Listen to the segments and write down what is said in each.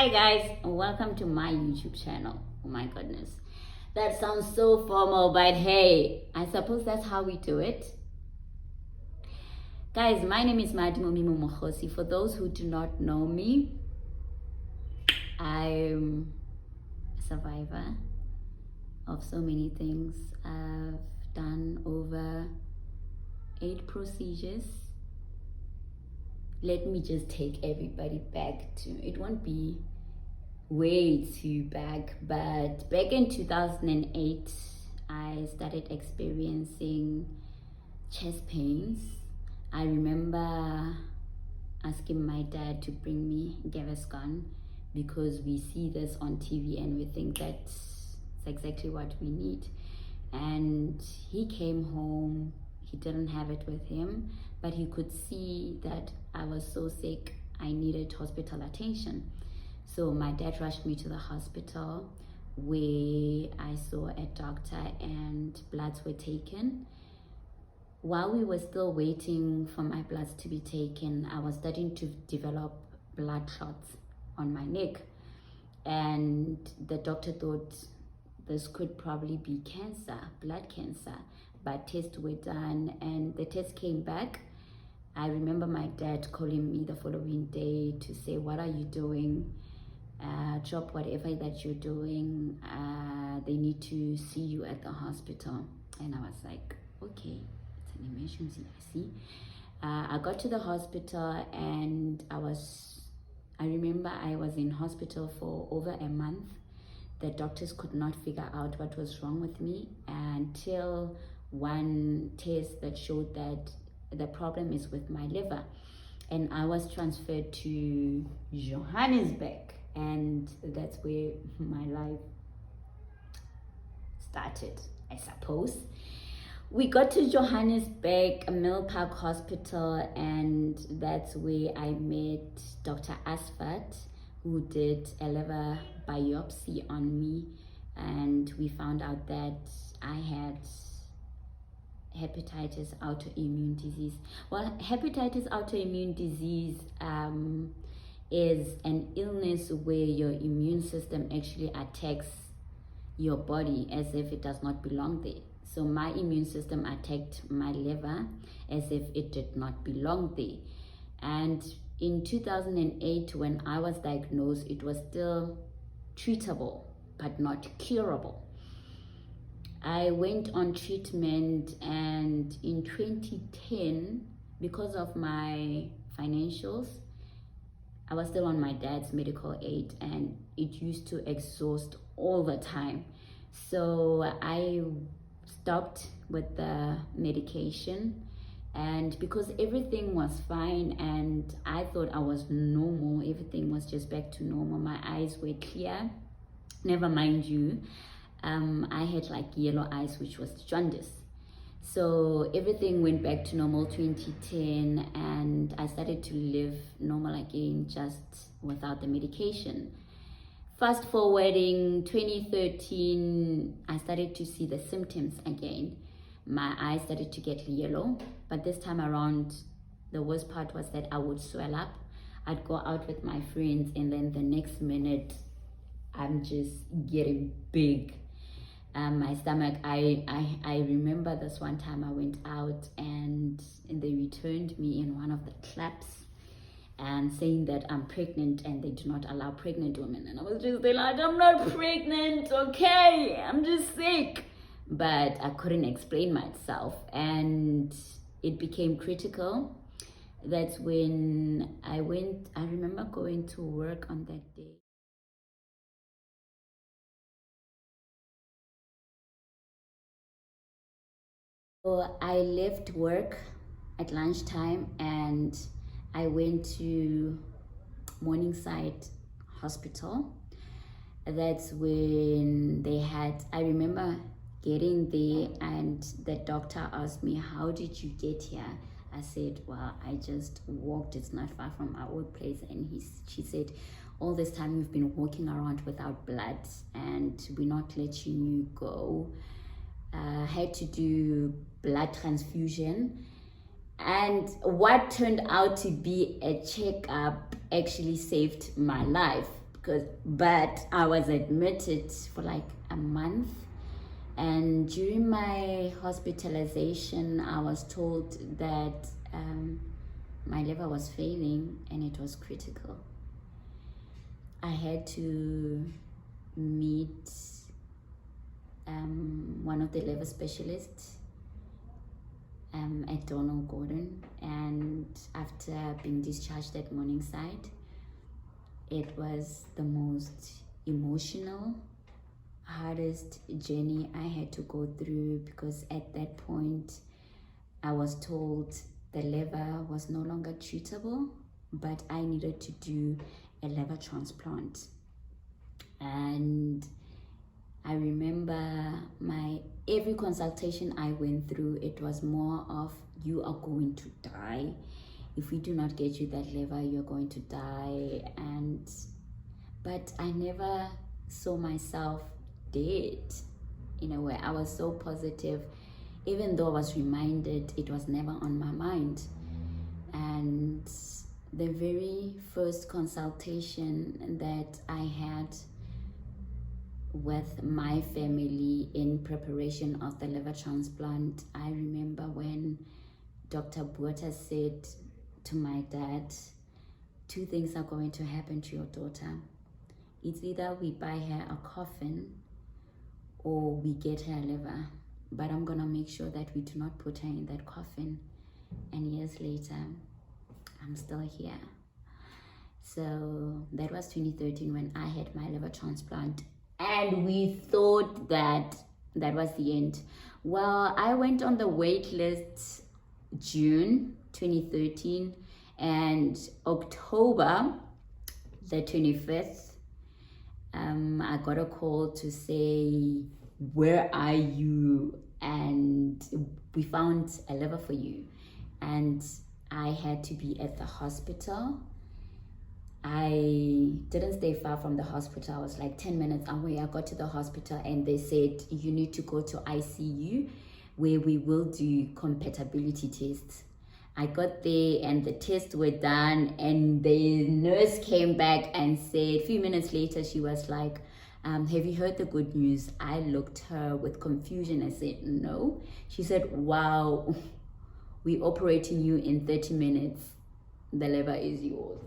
Hi guys, welcome to my YouTube channel. Oh my goodness, that sounds so formal, but hey, I suppose that's how we do it. Guys, my name is Madimo Mimo Mokgosi. For those who do not know me, I'm a survivor of so many things. I've done over 8 procedures. Let me just take everybody back to, it won't be way too back, but back in 2008 I started experiencing chest pains. I remember asking my dad to bring me Gaviscon because we see this on TV and we think that's exactly what we need. And he came home, he didn't have it with him, but he could see that I was so sick I needed hospital attention. So my dad rushed me to the hospital where I saw a doctor and bloods were taken. While we were still waiting for my bloods to be taken, I was starting to develop blood clots on my neck. And the doctor thought this could probably be cancer, blood cancer. But tests were done and the test came back. I remember my dad calling me the following day to say, "What are you doing? Drop whatever that you're doing. They need to see you at the hospital." And I was like, okay, it's an emergency, I see. I got to the hospital and I remember I was in hospital for over a month. The doctors could not figure out what was wrong with me until one test that showed that the problem is with my liver. And I was transferred to Johannesburg, and that's where my life started, I suppose. We got to Johannesburg, Mill Park Hospital, and that's where I met Dr. Asfat, who did a liver biopsy on me, and we found out that I had hepatitis autoimmune disease. Well, hepatitis autoimmune disease is an illness where your immune system actually attacks your body as if it does not belong there. So my immune system attacked my liver as if it did not belong there. And in 2008, when I was diagnosed, it was still treatable but not curable. I went on treatment, and in 2010, because of my financials, I was still on my dad's medical aid and it used to exhaust all the time. So I stopped with the medication, and because everything was fine and I thought I was normal, everything was just back to normal, my eyes were clear, never mind you, I had like yellow eyes, which was jaundice. So everything went back to normal 2010, and I started to live normal again, just without the medication. Fast forwarding 2013, I started to see the symptoms again. My eyes started to get yellow, but this time around, the worst part was that I would swell up. I'd go out with my friends, and then the next minute, I'm just getting big. My stomach, I remember this one time I went out and they returned me in one of the clubs and saying that I'm pregnant and they do not allow pregnant women. And I was just like, I'm not pregnant, okay? I'm just sick. But I couldn't explain myself, and it became critical. That's when I remember going to work on that day. So I left work at lunchtime and I went to Morningside Hospital. That's when I remember getting there and the doctor asked me, "How did you get here?" I said, "Well, I just walked, it's not far from our workplace." And she said, "All this time you've been walking around without blood and we're not letting you go." Had to do blood transfusion, and what turned out to be a checkup actually saved my life. but I was admitted for like a month, and during my hospitalization I was told that my liver was failing and it was critical. I had to meet one of the liver specialists at Donald Gordon, and after being discharged at Morningside, it was the most emotional, hardest journey I had to go through, because at that point I was told the liver was no longer treatable, but I needed to do a liver transplant. And I remember every consultation I went through, it was more of, you are going to die. If we do not get you that liver, you're going to die. But I never saw myself dead in a way. I was so positive, even though I was reminded, it was never on my mind. And the very first consultation that I had with my family in preparation of the liver transplant, I remember when Dr. Buerta said to my dad, 2 things are going to happen to your daughter. It's either we buy her a coffin or we get her a liver, but I'm gonna make sure that we do not put her in that coffin. And years later, I'm still here. So that was 2013 when I had my liver transplant, and we thought that that was the end. Well, I went on the wait list June 2013, and October the 25th, I got a call to say, where are you? And we found a liver for you. And I had to be at the hospital. I didn't stay far from the hospital. I was like 10 minutes away. I got to the hospital and they said, you need to go to ICU where we will do compatibility tests. I got there and the tests were done, and the nurse came back and said, a few minutes later, she was like, have you heard the good news? I looked her with confusion. I said, no. She said, wow, we're operating you in 30 minutes. The liver is yours.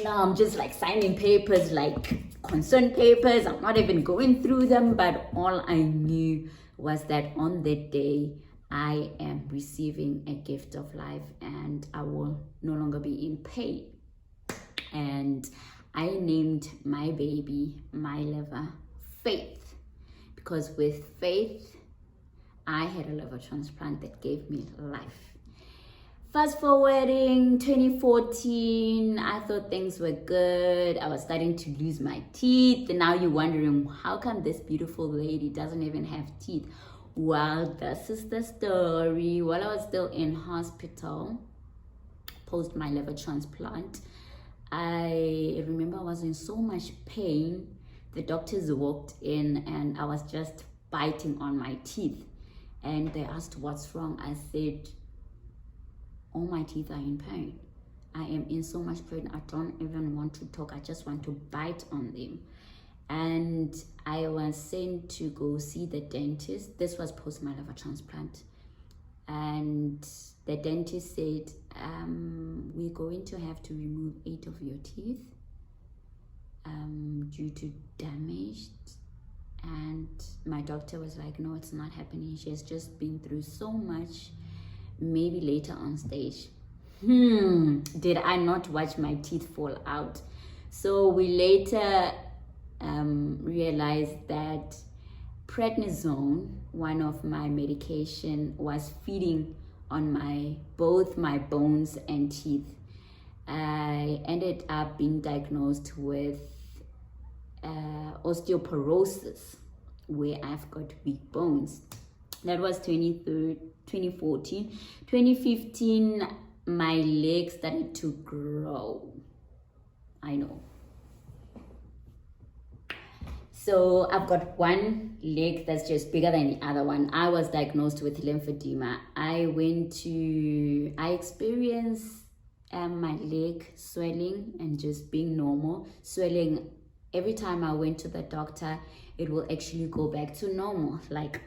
Now I'm just like signing papers, like concern papers. I'm not even going through them, but all I knew was that on that day, I am receiving a gift of life and I will no longer be in pain. And I named my baby, my liver, Faith, because with faith, I had a liver transplant that gave me life. Fast forwarding 2014, I thought things were good. I was starting to lose my teeth. And now you're wondering, how come this beautiful lady doesn't even have teeth? Well, this is the story. While I was still in hospital, post my liver transplant, I remember I was in so much pain. The doctors walked in and I was just biting on my teeth. And they asked, what's wrong? I said, all my teeth are in pain. I am in so much pain. I don't even want to talk. I just want to bite on them. And I was sent to go see the dentist. This was post my liver transplant. And the dentist said, we're going to have to remove 8 of your teeth due to damage. And my doctor was like, no, it's not happening. She has just been through so much. Maybe later on stage. Did I not watch my teeth fall out? So we later realized that prednisone, one of my medication, was feeding on both my bones and teeth. I ended up being diagnosed with osteoporosis, where I've got weak bones. That was 2014. 2015, my legs started to grow. I know. So I've got one leg that's just bigger than the other one. I was diagnosed with lymphedema. I experienced my leg swelling and just being normal, swelling every time I went to the doctor, it will actually go back to normal, like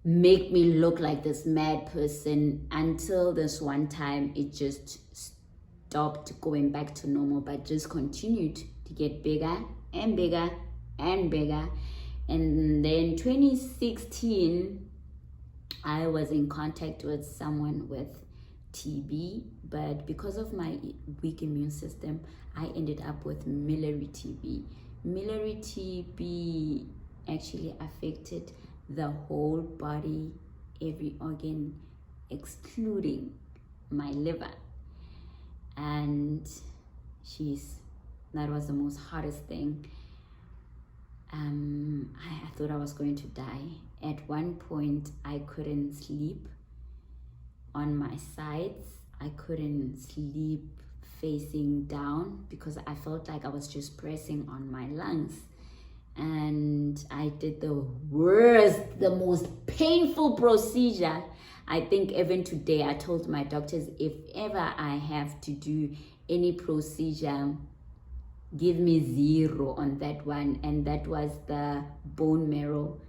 make me look like this mad person, until this one time it just stopped going back to normal, but just continued to get bigger and bigger and bigger. And then 2016, I was in contact with someone with TB, but because of my weak immune system, I ended up with miliary TB. Miliary TB actually affected the whole body, every organ, excluding my liver. And that was the most hardest thing. I thought I was going to die. At one point, I couldn't sleep on my sides. I couldn't sleep facing down because I felt like I was just pressing on my lungs. And I did the most painful procedure. I think even today, I told my doctors, if ever I have to do any procedure, give me 0 on that one. And that was the bone marrow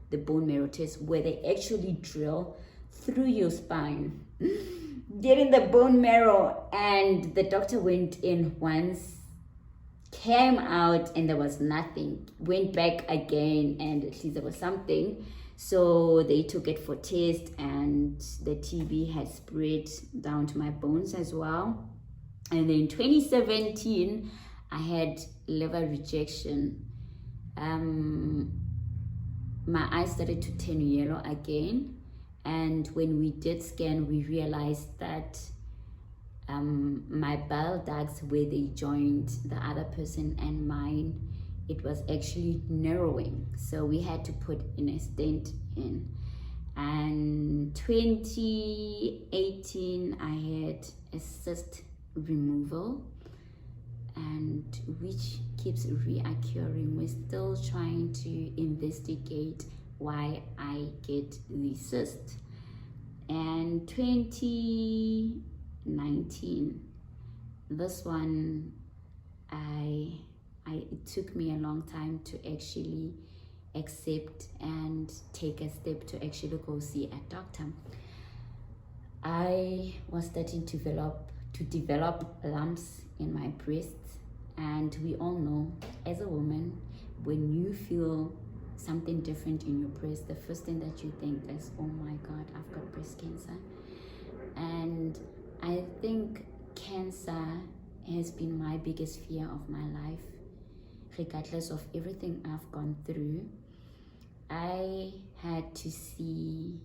test, where they actually drill through your spine, get in the bone marrow. And the doctor went in once, came out, and there was nothing. Went back again, and at least there was something. So they took it for test, and the TB had spread down to my bones as well. And then 2017, I had liver rejection. My eyes started to turn yellow again. And when we did scan, we realized that my bile ducts, where they joined the other person and mine, it was actually narrowing. So we had to put in a stent in. And 2018, I had a cyst removal, and which keeps reoccurring. We're still trying to investigate why I get the cyst. And 2019, this one, it took me a long time to actually accept and take a step to actually go see a doctor. I was starting to develop lumps in my breasts, and we all know, as a woman, when you feel something different in your breast, the first thing that you think is, oh my God, I've got breast cancer. And I think cancer has been my biggest fear of my life, regardless of everything I've gone through. I had to see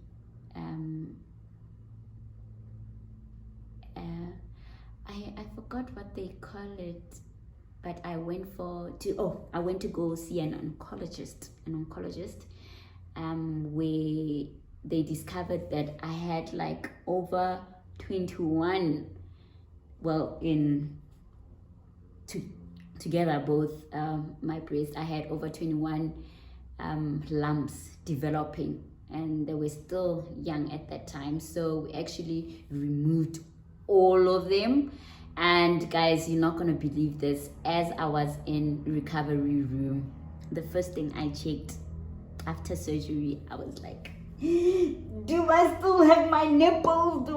I forgot what they call it, but I went to go see an oncologist, where they discovered that I had like over 21, together both my breast, I had over 21 lumps developing, and they were still young at that time. So we actually removed all of them. And guys, you're not gonna believe this, as I was in recovery room, the first thing I checked after surgery, I was like, do I still have my nipples?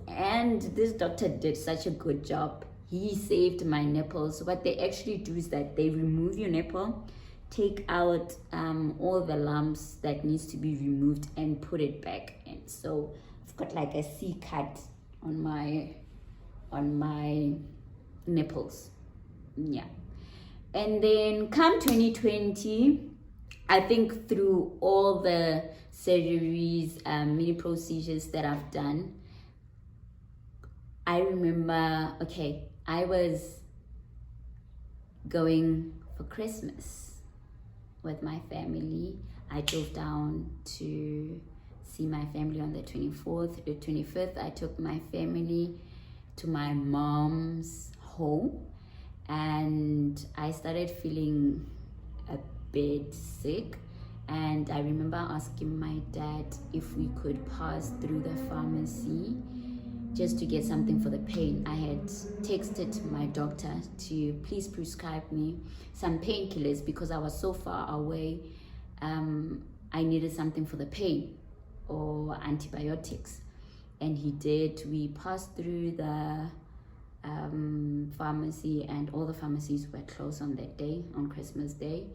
And this doctor did such a good job. He saved my nipples. What they actually do is that they remove your nipple, take out all the lumps that needs to be removed, and put it back in. So I've got like a C cut on my nipples. Yeah. And then come 2020, I think through all the surgeries, mini procedures that I've done, I remember, I was going for Christmas with my family. I drove down to see my family on the 24th. The 25th, I took my family to my mom's home, and I started feeling a bit sick. And I remember asking my dad if we could pass through the pharmacy just to get something for the pain. I had texted my doctor to please prescribe me some painkillers because I was so far away. I needed something for the pain or antibiotics, and he did. We passed through the pharmacy, and all the pharmacies were closed on that day, on Christmas Day.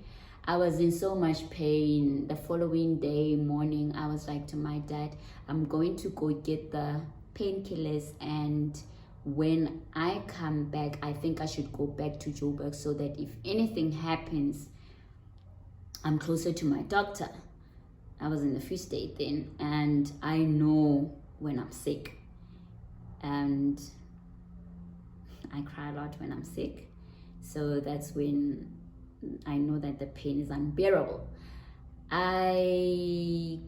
I was in so much pain. The following day morning, I was like to my dad, I'm going to go get the painkillers, and when I come back, I think I should go back to Joburg so that if anything happens, I'm closer to my doctor. I was in the Free State then, and I know when I'm sick, and I cry a lot when I'm sick, so that's when I know that the pain is unbearable. I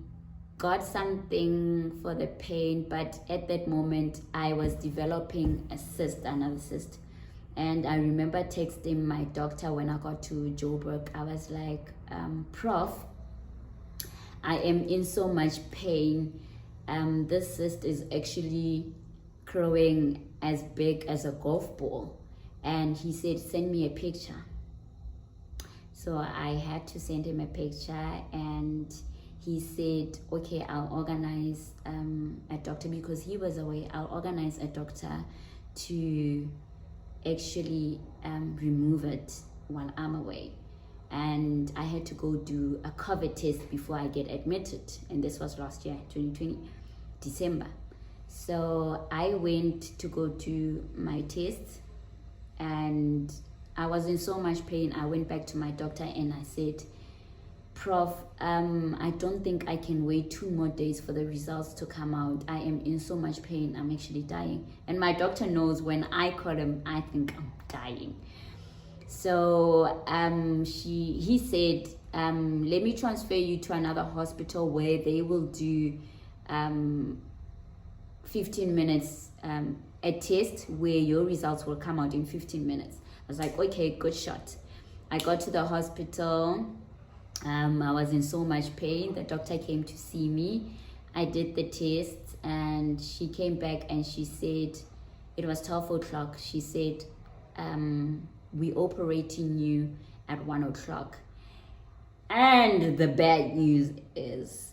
got something for the pain, but at that moment I was developing another cyst. And I remember texting my doctor when I got to Joburg. I was like, Prof, I am in so much pain. This cyst is actually growing as big as a golf ball. And he said, send me a picture. So I had to send him a picture, and he said, okay, I'll organize a doctor, because he was away. I'll organize a doctor to actually remove it while I'm away. And I had to go do a COVID test before I get admitted. And this was last year, 2020, December. So I went to go do my test, and I was in so much pain. I went back to my doctor and I said, Prof, I don't think I can wait 2 more days for the results to come out. I am in so much pain. I'm actually dying. And my doctor knows when I call him, I think I'm dying. So he said, let me transfer you to another hospital where they will do 15 minutes, a test where your results will come out in 15 minutes. I was like, okay, good shot. I got to the hospital. I was in so much pain. The doctor came to see me. I did the test, and she came back and she said, it was 12 o'clock. She said, we operating you at 1 o'clock. And the bad news is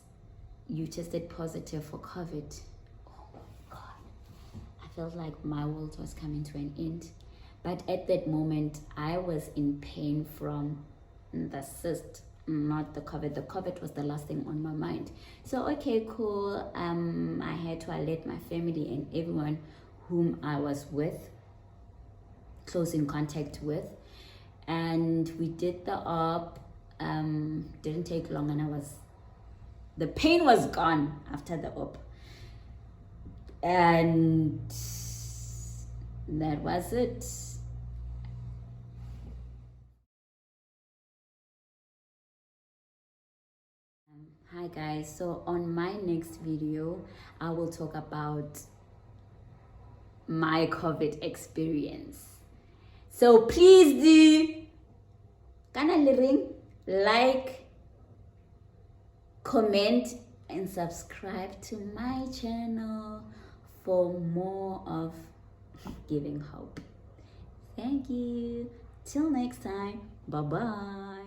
you tested positive for COVID. Oh my God. I felt like my world was coming to an end. But at that moment, I was in pain from the cyst, not the COVID. The COVID was the last thing on my mind. So, okay, cool. I had to alert my family and everyone whom I was with, close in contact with. And we did the op. Didn't take long, and the pain was gone after the op. And that was it. Hi guys, so on my next video I will talk about my COVID experience. So please do like, comment and subscribe to my channel for more of giving hope. Thank you. Till next time. Bye bye.